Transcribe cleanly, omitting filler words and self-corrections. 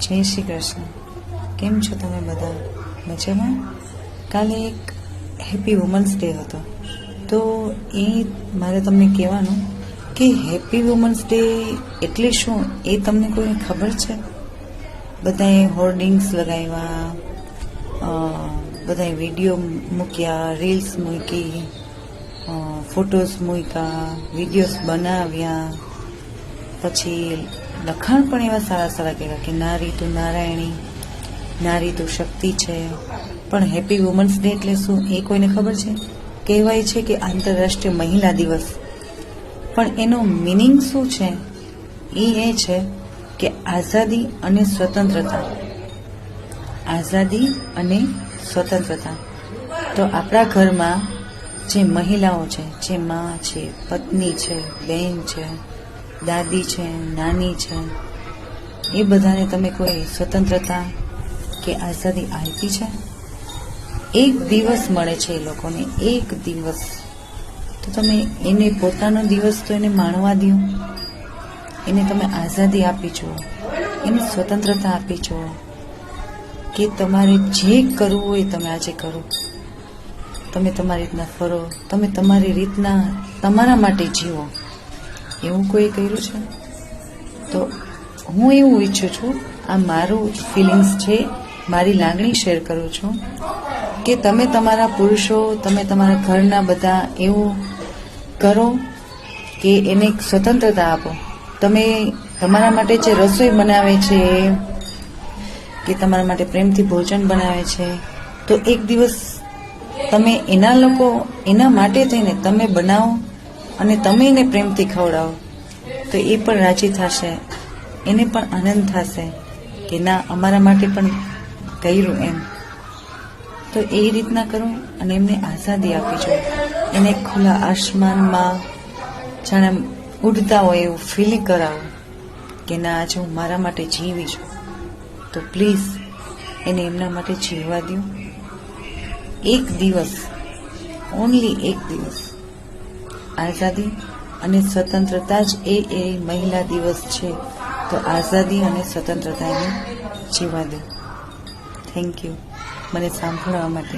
જય શ્રી કૃષ્ણ. કેમ છો તમે બધા? મજામાં? કાલે એક હેપી વુમન્સ ડે હતો, તો એ મારે તમને કહેવાનું કે હેપી વુમન્સ ડે એટલે શું એ તમને કોઈને ખબર છે? બધાએ હોર્ડિંગ્સ લગાવ્યા, બધાએ વિડીયો મૂક્યા, રીલ્સ મૂકી, ફોટોસ મૂક્યા, વિડીયોઝ બનાવ્યા, પછી લખાણ પણ એવા સારા સારા કહેવાય કે નારી તું નારાયણી, નારી તું શક્તિ છે. પણ હેપી વુમન્સ ડે એટલે શું એ કોઈને ખબર છે? કહેવાય છે કે આંતરરાષ્ટ્રીય મહિલા દિવસ, પણ એનો મિનિંગ શું છે? એ છે કે આઝાદી અને સ્વતંત્રતા. આઝાદી અને સ્વતંત્રતા. તો આપણા ઘરમાં જે મહિલાઓ છે, જે મા છે, પત્ની છે, બહેન છે, દાદી છે, નાની છે, એ બધાને તમે કોઈ સ્વતંત્રતા કે આઝાદી આપી છે? એક દિવસ મળે છે એ લોકોને, એક દિવસ. તો તમે એને પોતાનો દિવસ તો એને માણવા દો. એને તમે આઝાદી આપી છો, એને સ્વતંત્રતા આપી છો કે તમારે જે કરવું હોય તમે આજે કરો. તમે તમારી રીતના ફરો, તમે તમારી રીતના તમારા માટે જીવો. એવું કોઈ કર્યું છે? તો હું એવું ઈચ્છું છું, આ મારું ફિલિંગ્સ છે, મારી લાગણી શેર કરું છું કે તમે તમારા પુરુષો, તમે તમારા ઘરના બધા એવું કરો કે એને સ્વતંત્રતા આપો. તમે તમારા માટે જે રસોઈ બનાવે છે કે તમારા માટે પ્રેમથી ભોજન બનાવે છે, તો એક દિવસ તમે એના માટે થઈને તમે બનાવો અને તમે એને પ્રેમથી ખવડાવો, તો એ પણ રાજી થશે, એને પણ આનંદ થશે કે ના અમારા માટે પણ કર્યું એમ. તો એ રીતના કરો અને એમને આઝાદી આપી છો. એને ખુલ્લા આસમાનમાં જાણે ઉડતા હોય એવું ફીલિંગ કરાવો કે ના આજે હું મારા માટે જીવી છું. તો પ્લીઝ એને એમના માટે જીવવા દો. એક દિવસ, ઓનલી એક દિવસ. આઝાદી અને સ્વતંત્રતા જ એ મહિલા દિવસ છે. તો આઝાદી અને સ્વતંત્રતા એને જીવવા દો. થેન્ક યુ મને સાંભળવા માટે.